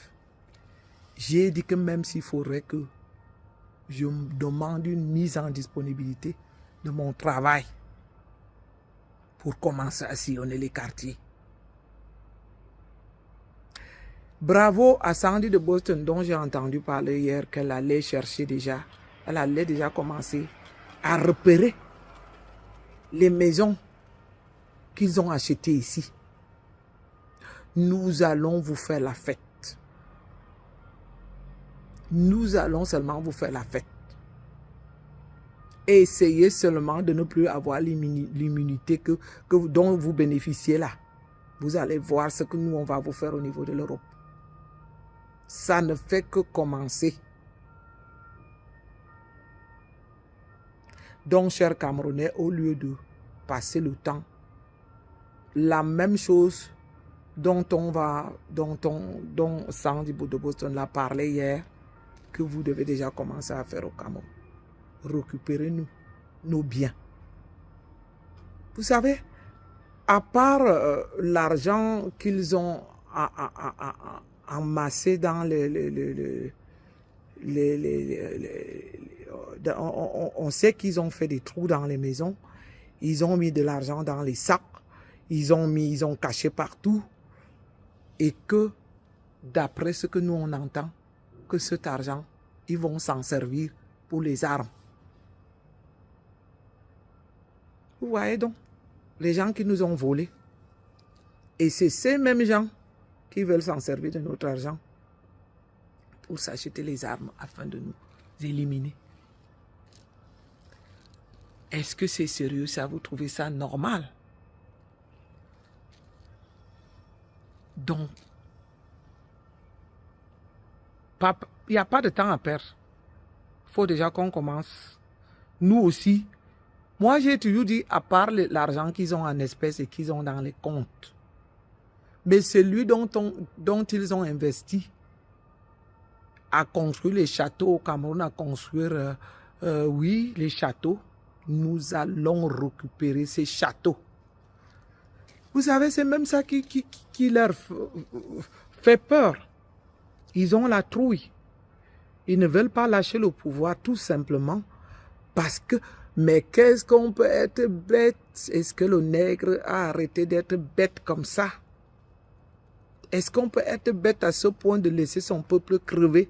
J'ai dit que même s'il faudrait que je me demande une mise en disponibilité de mon travail pour commencer à sillonner les quartiers. Bravo à Sandy de Boston dont j'ai entendu parler hier qu'elle allait chercher déjà. Elle allait déjà commencer à repérer les maisons qu'ils ont achetées ici. Nous allons vous faire la fête. Nous allons seulement vous faire la fête. Et essayez seulement de ne plus avoir l'immunité dont vous bénéficiez là. Vous allez voir ce que nous, on va vous faire au niveau de l'Europe. Ça ne fait que commencer. Donc, chers Camerounais, au lieu de passer le temps, la même chose dont Sandy de Boston l'a parlé hier, que vous devez déjà commencer à faire au Cameroun. Récupérez-nous nos biens. Vous savez, à part l'argent qu'ils ont amassé dans on sait qu'ils ont fait des trous dans les maisons, ils ont mis de l'argent dans les sacs, ils ont caché partout, et que d'après ce que nous on entend, que cet argent, ils vont s'en servir pour les armes. Vous voyez donc, les gens qui nous ont volés, et c'est ces mêmes gens qui veulent s'en servir de notre argent pour s'acheter les armes afin de nous éliminer. Est-ce que c'est sérieux ça? Vous trouvez ça normal? Donc, il n'y a pas de temps à perdre. Il faut déjà qu'on commence. Nous aussi. Moi, j'ai toujours dit, à part l'argent qu'ils ont en espèces et qu'ils ont dans les comptes, mais celui dont ils ont investi à construire les châteaux au Cameroun, à construire, oui, les châteaux, nous allons récupérer ces châteaux. Vous savez, c'est même ça qui leur fait peur. Ils ont la trouille. Ils ne veulent pas lâcher le pouvoir tout simplement parce que, mais qu'est-ce qu'on peut être bête? Est-ce que le nègre a arrêté d'être bête comme ça? Est-ce qu'on peut être bête à ce point de laisser son peuple crever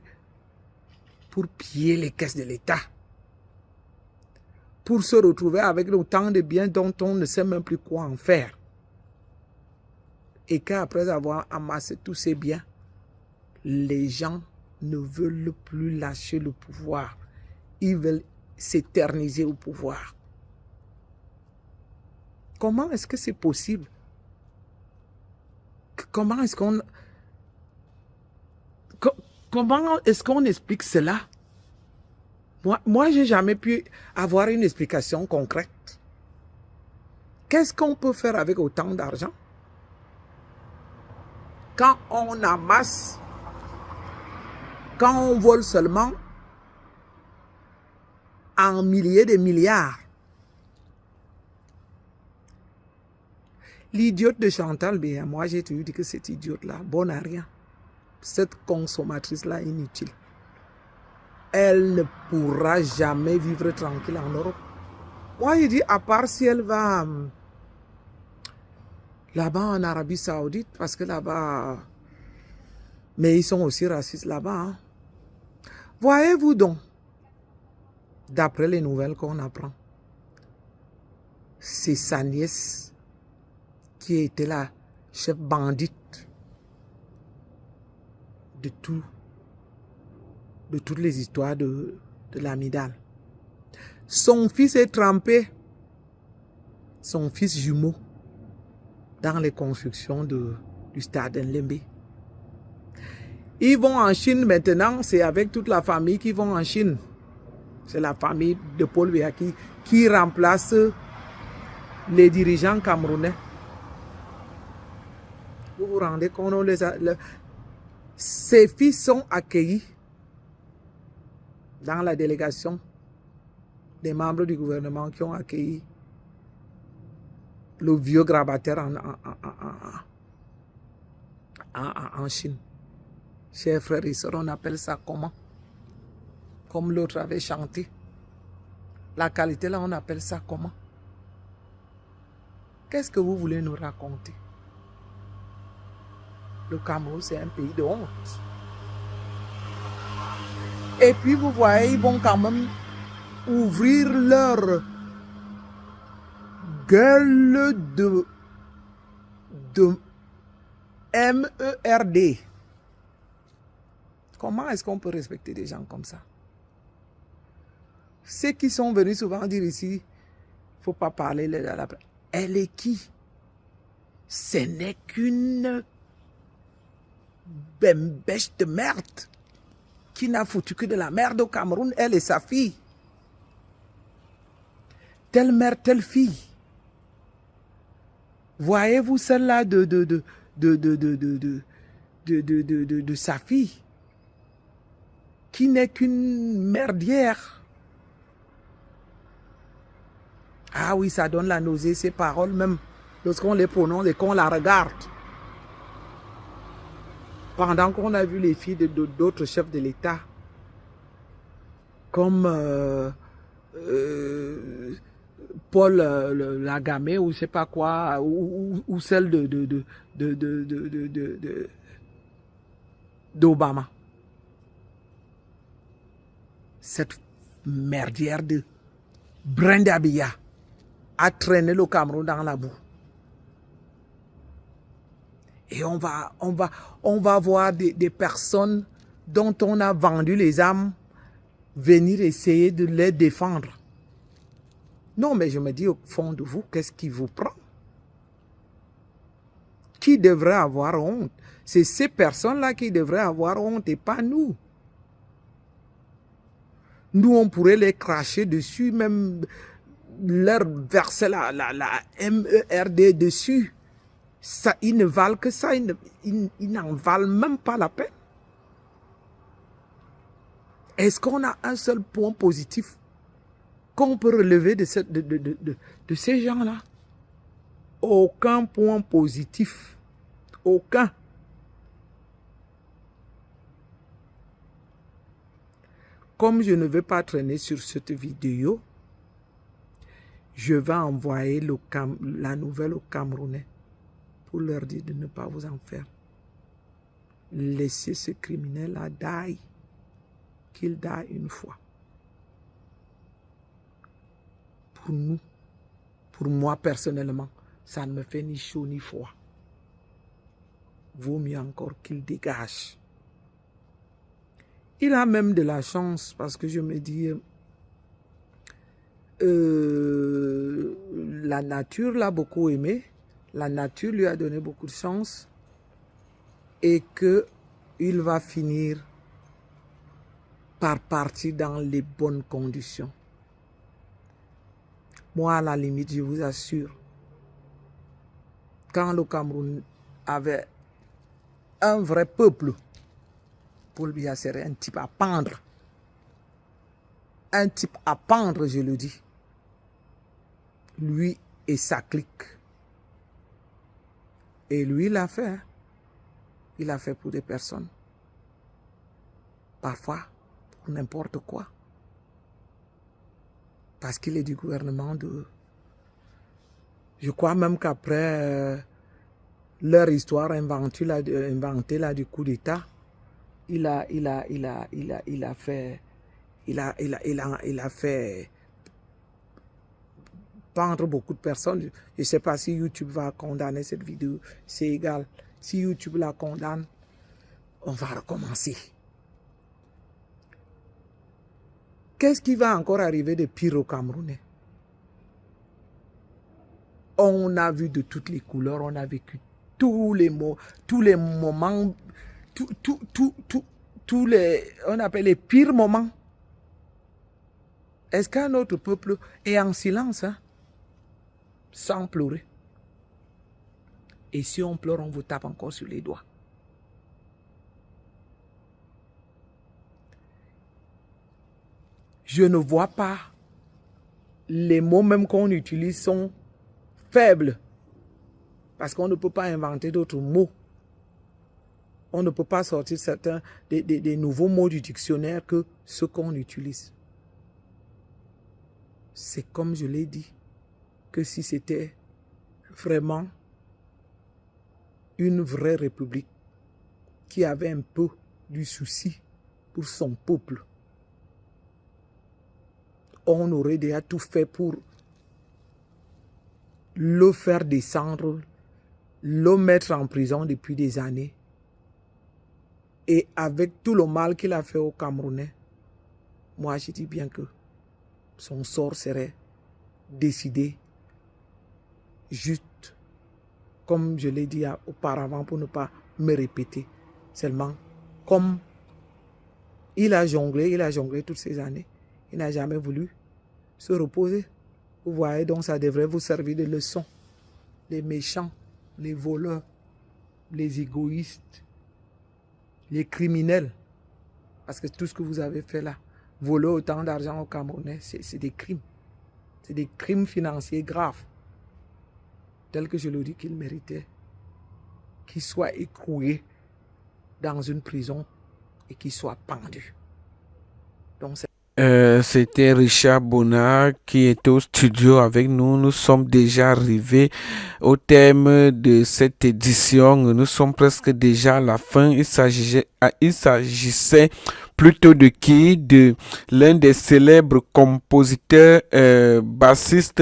pour piller les caisses de l'État? Pour se retrouver avec autant de biens dont on ne sait même plus quoi en faire. Et qu'après avoir amassé tous ces biens, les gens ne veulent plus lâcher le pouvoir. Ils veulent s'éterniser au pouvoir. Comment est-ce que c'est possible? Comment est-ce qu'on explique cela? Moi, j'ai jamais pu avoir une explication concrète. Qu'est-ce qu'on peut faire avec autant d'argent? Quand on amasse, quand on vole seulement en milliers de milliards. L'idiote de Chantal Béa, moi j'ai toujours dit que cette idiote-là, bonne à rien. Cette consommatrice-là inutile. Elle ne pourra jamais vivre tranquille en Europe. Moi je dis, à part si elle va là-bas en Arabie Saoudite, parce que là-bas, mais ils sont aussi racistes là-bas. Hein. Voyez-vous donc, d'après les nouvelles qu'on apprend, c'est sa nièce qui était la chef bandite de toutes les histoires de l'amidale. Son fils est trempé, son fils jumeau, dans les constructions du stade Nlembe. Ils vont en Chine maintenant, c'est avec toute la famille qui vont en Chine. C'est la famille de Paul Biya qui remplace les dirigeants camerounais. Vous vous rendez compte, ses fils sont accueillis dans la délégation des membres du gouvernement qui ont accueilli le vieux grabataire en Chine. Chers frères et sœurs, on appelle ça comment? Comme l'autre avait chanté. La qualité là, on appelle ça comment? Qu'est-ce que vous voulez nous raconter? Le Cameroun, c'est un pays de honte. Et puis, vous voyez, ils vont quand même ouvrir leur gueule de MERD. Comment est-ce qu'on peut respecter des gens comme ça? Ceux qui sont venus souvent dire ici, il ne faut pas parler de la... Elle est qui? Ce n'est qu'une bêche de merde qui n'a foutu que de la merde au Cameroun, elle et sa fille. Telle mère, telle fille. Voyez-vous celle-là de sa fille, qui n'est qu'une merdière. Ah oui, ça donne la nausée, ces paroles, même lorsqu'on les prononce et qu'on la regarde. Pendant qu'on a vu les filles d'autres chefs de l'État, comme Paul Lagamé ou je sais pas quoi, ou celle d'Obama. Cette merdière de Brenda Biya a traîné le Cameroun dans la boue. Et on va voir des personnes dont on a vendu les âmes venir essayer de les défendre. Non, mais je me dis au fond de vous, qu'est-ce qui vous prend? Qui devrait avoir honte? C'est ces personnes-là qui devraient avoir honte et pas nous. Nous, on pourrait les cracher dessus, même leur verser la MERD dessus. Ça, ils ne valent que ça, ils n'en valent même pas la peine. Est-ce qu'on a un seul point positif qu'on peut relever de ces gens-là? aucun point positif. Aucun. Comme je ne vais pas traîner sur cette vidéo, je vais envoyer la nouvelle aux Camerounais pour leur dire de ne pas vous en faire. Laissez ce criminel-là die, qu'il die une fois. Pour nous, pour moi personnellement, ça ne me fait ni chaud ni froid. Vaut mieux encore qu'il dégage. Il a même de la chance parce que je me dis, la nature l'a beaucoup aimé, la nature lui a donné beaucoup de chance et qu'il va finir par partir dans les bonnes conditions. Moi, à la limite, je vous assure, quand le Cameroun avait un vrai peuple, Paul Biya serait un type à pendre. Un type à pendre, je le dis. Lui et sa clique. Et lui, il a fait. Hein. Il a fait pour des personnes. Parfois, pour n'importe quoi. Parce qu'il est du gouvernement de... Je crois même qu'après leur histoire inventée là, du coup d'État, il a fait pendre beaucoup de personnes. Je ne sais pas si YouTube va condamner cette vidéo. C'est égal. Si YouTube la condamne, on va recommencer. Qu'est-ce qui va encore arriver de pire au Camerounais? On a vu de toutes les couleurs, on a vécu tous les moments, tous les, on appelle les pires moments. Est-ce qu'un autre peuple est en silence, hein, sans pleurer? Et si on pleure, on vous tape encore sur les doigts. Je ne vois pas, les mots même qu'on utilise sont faibles. Parce qu'on ne peut pas inventer d'autres mots. On ne peut pas sortir certains des nouveaux mots du dictionnaire que ceux qu'on utilise. C'est comme je l'ai dit, que si c'était vraiment une vraie république qui avait un peu du souci pour son peuple, on aurait déjà tout fait pour le faire descendre, le mettre en prison depuis des années. Et avec tout le mal qu'il a fait aux Camerounais, moi je dis bien que son sort serait décidé juste comme je l'ai dit auparavant pour ne pas me répéter. Seulement, comme il a jonglé toutes ces années, il n'a jamais voulu se reposer. Vous voyez, donc ça devrait vous servir de leçon. Les méchants, les voleurs, les égoïstes, les criminels. Parce que tout ce que vous avez fait là, voler autant d'argent aux Camerounais, c'est des crimes. C'est des crimes financiers graves. Tels que je le dis qu'ils méritaient. Qu'ils soient écroués dans une prison et qu'ils soient pendus. Donc c'était Richard Bona qui est au studio avec nous. Nous sommes déjà arrivés au thème de cette édition. Nous sommes presque déjà à la fin. Il s'agissait plutôt de qui? De l'un des célèbres compositeurs bassistes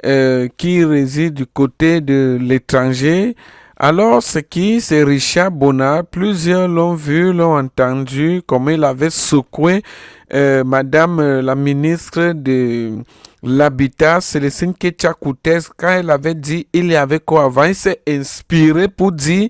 qui réside du côté de l'étranger. Alors, c'est qui? C'est Richard Bona. Plusieurs l'ont vu, l'ont entendu, comme il avait secoué Madame la ministre de l'Habitat, Célestine Ketchakoutes, quand elle avait dit il y avait quoi avant. Il s'est inspiré pour dire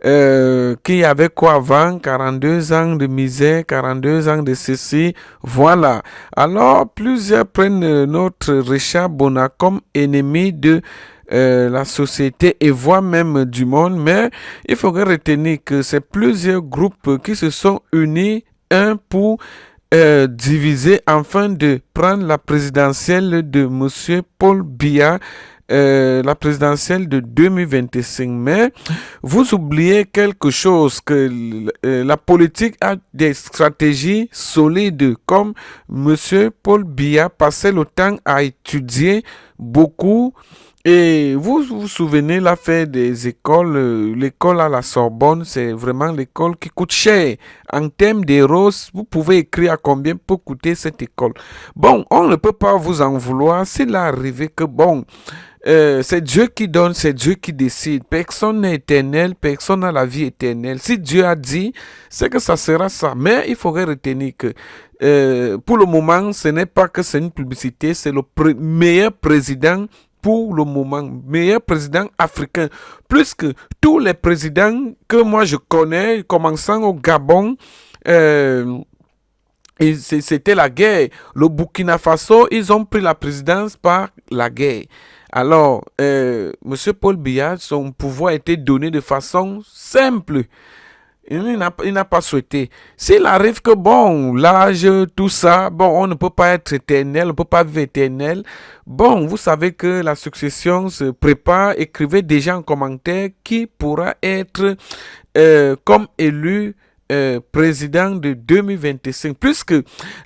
qu'il y avait quoi avant, 42 ans de misère, 42 ans de ceci, voilà. Alors, plusieurs prennent notre Richard Bona comme ennemi de la société et voire même du monde, mais il faudrait retenir que c'est plusieurs groupes qui se sont unis, un pour diviser afin de prendre la présidentielle de Monsieur Paul Biya la présidentielle de 2025. Mais vous oubliez quelque chose, que la politique a des stratégies solides, comme Monsieur Paul Biya passait le temps à étudier beaucoup. Et vous vous souvenez l'affaire des écoles, l'école à la Sorbonne, c'est vraiment l'école qui coûte cher. En termes d'euros, vous pouvez écrire à combien peut coûter cette école. Bon, on ne peut pas vous en vouloir s'il est arrivé que bon, c'est Dieu qui donne, c'est Dieu qui décide. Personne n'est éternel, personne n'a la vie éternelle. Si Dieu a dit, c'est que ça sera ça. Mais il faudrait retenir que pour le moment, ce n'est pas que c'est une publicité, c'est le meilleur président pour le moment, meilleur président africain, plus que tous les présidents que moi je connais, commençant au Gabon, c'était la guerre. Le Burkina Faso, ils ont pris la présidence par la guerre. Alors, Monsieur Paul Biya, son pouvoir a été donné de façon simple. Il n'a pas souhaité. S'il arrive que, bon, l'âge, tout ça, bon, on ne peut pas être éternel, on ne peut pas vivre éternel. Bon, vous savez que la succession se prépare. Écrivez déjà en commentaire qui pourra être comme élu président de 2025. Puisque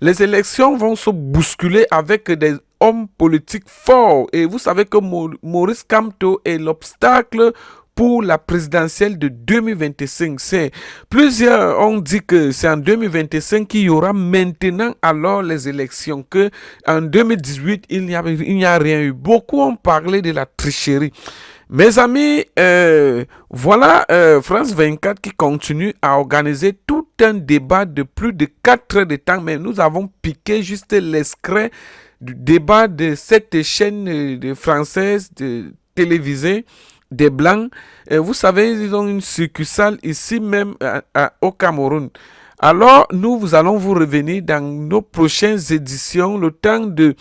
les élections vont se bousculer avec des hommes politiques forts. Et vous savez que Maurice Kamto est l'obstacle pour la présidentielle de 2025. Plusieurs ont dit que c'est en 2025 qu'il y aura maintenant alors les élections, que en 2018 il n'y a rien eu. Beaucoup ont parlé de la tricherie. Mes amis, voilà France 24 qui continue à organiser tout un débat de plus de 4 heures de temps, mais nous avons piqué juste l'extrait du débat de cette chaîne française télévisée des Blancs. Vous savez, ils ont une succursale ici même au Cameroun. Alors, nous allons vous revenir dans nos prochaines éditions, le temps de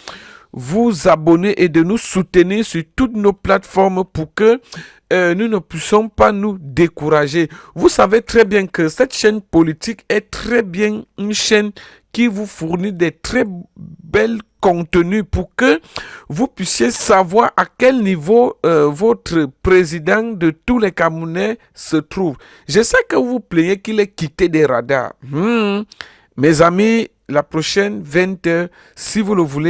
vous abonner et de nous soutenir sur toutes nos plateformes pour que nous ne puissions pas nous décourager. Vous savez très bien que cette chaîne politique est très bien une chaîne qui vous fournit des très belles contenus pour que vous puissiez savoir à quel niveau votre président de tous les Camerounais se trouve. Je sais que vous plaignez qu'il ait quitté des radars. Mes amis, la prochaine 20h, si vous le voulez,